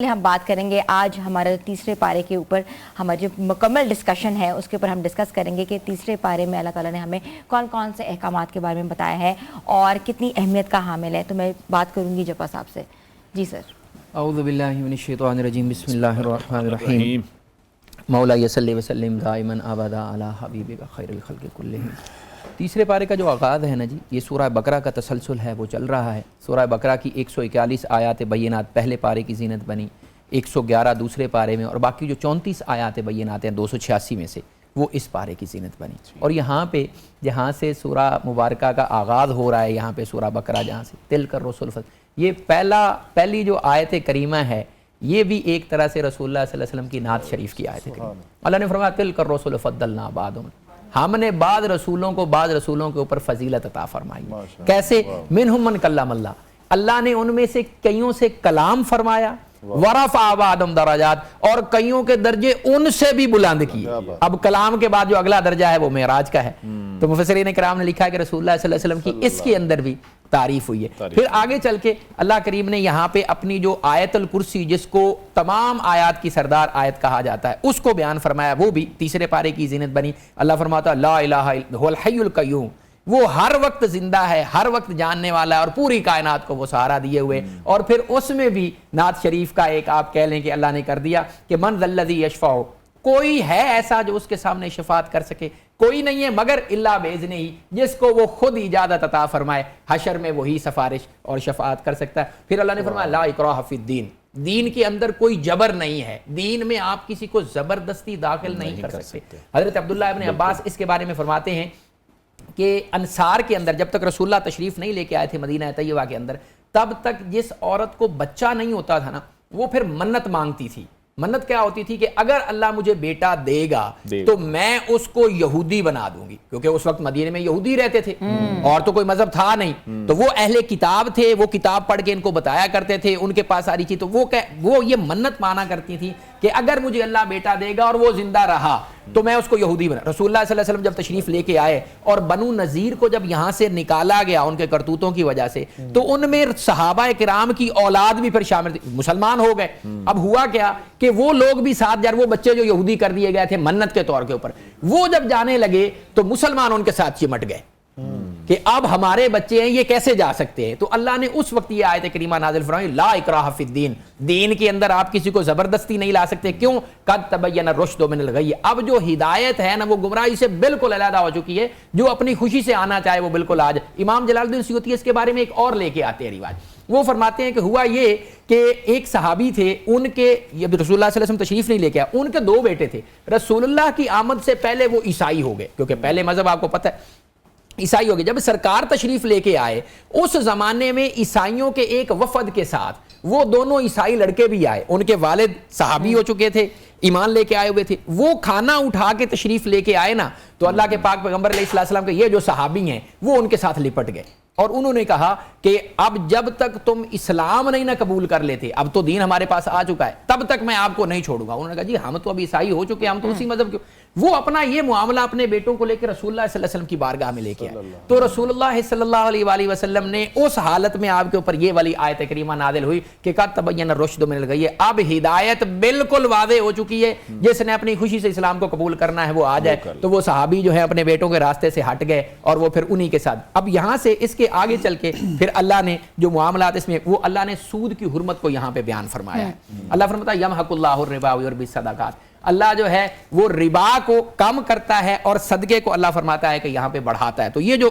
ہم بات کریں گے آج ہمارے تیسرے پارے کے اوپر ہماری جو مکمل ڈسکشن ہے اس کے اوپر ہم ڈسکس کریں گے کہ تیسرے پارے میں اللہ تعالیٰ نے ہمیں کون کون سے احکامات کے بارے میں بتایا ہے اور کتنی اہمیت کا حامل ہے. تو میں بات کروں گی جپا صاحب سے. جی سر. اعوذ باللہ من الشیطان الرجیم بسم اللہ الرحمن الرحیم. مولا صلی وسلم دائما ابدا علی حبیبک خیر الخلق کلہم. تیسرے پارے کا جو آغاز ہے نا جی، یہ سورہ بقرہ کا تسلسل ہے، وہ چل رہا ہے. سورہ بقرہ کی 141 آیات بینات پہلے پارے کی زینت بنی، 111 دوسرے پارے میں، اور باقی جو 34 آیات بینات ہیں 286 میں سے وہ اس پارے کی زینت بنی. اور یہاں پہ جہاں سے سورہ مبارکہ کا آغاز ہو رہا ہے، یہاں پہ سورہ بقرہ جہاں سے تلک الرسل، یہ پہلی جو آیت کریمہ ہے یہ بھی ایک طرح سے رسول اللہ صلی اللہ علیہ وسلم کی نعت شریف کی آیت کریمہ. اللہ نے فرمایا تلک الرسل فضلنا بعضهم، ہم نے بعض رسولوں کو بعض رسولوں کے اوپر فضیلت عطا فرمائی. کیسے؟ منہم من کلم اللہ، اللہ نے ان میں سے کئیوں سے کلام فرمایا، ورفع بعضهم درجات، اور کئیوں کے درجے ان سے بھی بلند کیے. اب کلام کے بعد جو اگلا درجہ ہے وہ معراج کا ہے. تو مفسرین کرام نے لکھا ہے کہ رسول اللہ صلی اللہ علیہ وسلم کی اس کے اندر بھی تعریف ہوئی ہے. پھر آگے چل کے اللہ کریم نے یہاں پہ اپنی جو آیت الکرسی، جس کو تمام آیات کی سردار آیت کہا جاتا ہے، اس کو بیان فرمایا، وہ بھی تیسرے پارے کی زینت بنی. اللہ فرماتا ہے لا الہ الا هو الحی القیوم، وہ ہر وقت زندہ ہے، ہر وقت جاننے والا ہے، اور پوری کائنات کو وہ سہارا دیے ہوئے. اور پھر اس میں بھی نعت شریف کا ایک آپ کہہ لیں کہ اللہ نے کر دیا کہ من ذا الذی یشفع، کوئی ہے ایسا جو اس کے سامنے شفاعت کر سکے؟ کوئی نہیں ہے مگر الا باذنہ ہی، جس کو وہ خود اجازت عطا فرمائے. حشر میں وہی سفارش اور شفاعت کر سکتا ہے. پھر اللہ نے فرمایا لا اکراہ فی الدین، دین کے اندر کوئی جبر نہیں ہے، دین میں آپ کسی کو زبردستی داخل نہیں کر سکتے. حضرت عبداللہ ابن عباس اس کے بارے میں فرماتے ہیں کہ انصار کے اندر جب تک رسول اللہ تشریف نہیں لے کے آئے تھے مدینہ طیبہ کے اندر، تب تک جس عورت کو بچہ نہیں ہوتا تھا نا، وہ پھر منت مانگتی تھی. منت کیا ہوتی تھی کہ اگر اللہ مجھے بیٹا دے گا تو میں اس کو یہودی بنا دوں گی، کیونکہ اس وقت مدینے میں یہودی رہتے تھے اور تو کوئی مذہب تھا نہیں. تو وہ اہل کتاب تھے، وہ کتاب پڑھ کے ان کو بتایا کرتے تھے، ان کے پاس ساری چیز. تو وہ یہ منت مانا کرتی تھی کہ اگر مجھے اللہ بیٹا دے گا اور وہ زندہ رہا تو میں اس کو یہودی بنا. رسول اللہ صلی اللہ علیہ وسلم جب تشریف لے کے آئے اور بنو نذیر کو جب یہاں سے نکالا گیا ان کے کرتوتوں کی وجہ سے، تو ان میں صحابہ کرام کی اولاد بھی پھر شامل تھی، مسلمان ہو گئے. اب ہوا کیا کہ وہ لوگ بھی ساتھ وہ بچے جو یہودی کر دیے گئے تھے منت کے طور کے اوپر، وہ جب جانے لگے تو مسلمان ان کے ساتھ چمٹ گئے کہ اب ہمارے بچے ہیں، یہ کیسے جا سکتے ہیں. تو اللہ نے اس وقت یہ آیت کریمہ نازل فرمائی لا اکراہ فی الدین، دین کے اندر آپ کسی کو زبردستی نہیں لا سکتے. کیوں؟ قد تبین الرشد من الغی، اب جو ہدایت ہے نا وہ گمراہی سے بالکل علیحدہ ہو چکی ہے. جو اپنی خوشی سے آنا چاہے وہ بالکل آ جائے. امام جلال الدین سیوطی اس کے بارے میں ایک اور لے کے آتے ہیں روایت. وہ فرماتے ہیں کہ ہوا یہ کہ ایک صحابی تھے، ان کے رسول اللہ صلی اللہ علیہ وسلم تشریف نہیں لے کے آئے، ان کے 2 بیٹے تھے. رسول اللہ کی آمد سے پہلے وہ عیسائی ہو گئے، کیونکہ پہلے مذہب آپ کو پتہ ہے عیسائی ہو گئے. جب سرکار تشریف لے کے آئے اس زمانے میں عیسائیوں کے ایک وفد کے ساتھ وہ دونوں عیسائی لڑکے بھی آئے. ان کے والد صحابی ہو چکے تھے، ایمان لے کے آئے ہوئے تھے. وہ کھانا اٹھا کے تشریف لے کے آئے نا، تو اللہ کے پاک پیغمبر علیہ السلام کے یہ جو صحابی ہیں وہ ان کے ساتھ لپٹ گئے اور انہوں نے کہا کہ اب جب تک تم اسلام نہیں نہ قبول کر لیتے، اب تو دین ہمارے پاس آ چکا ہے، تب تک میں آپ کو نہیں چھوڑوں گا. انہوں نے کہا جی ہم تو اب عیسائی ہو چکے ہیں، ہم تو اسی مذہب کے. وہ اپنا یہ معاملہ اپنے بیٹوں کو لے کے رسول اللہ صلی اللہ علیہ وسلم کی بارگاہ میں لے کے آئے. تو رسول اللہ صلی اللہ علیہ وآلہ وسلم نے اس حالت میں آپ کے اوپر یہ والی آیت کریمہ نازل ہوئی کہ قد تبین الرشد من الغی، اب ہدایت بالکل واضح ہو چکی ہے، جس نے اپنی خوشی سے اسلام کو قبول کرنا ہے وہ آ جائے. تو وہ صحابی جو ہے اپنے بیٹوں کے راستے سے ہٹ گئے اور وہ پھر انہی کے ساتھ. اب یہاں سے اس کے آگے چل کے پھر اللہ نے جو معاملات اس میں، وہ اللہ نے سود کی حرمت کو یہاں پہ بیان فرمایا ہے. اللہ فرماتا ہے یمحق اللہ الربا ویربی الصدقات، اللہ جو ہے وہ ربا کو کم کرتا ہے اور صدقے کو اللہ فرماتا ہے کہ یہاں پہ بڑھاتا ہے. تو یہ جو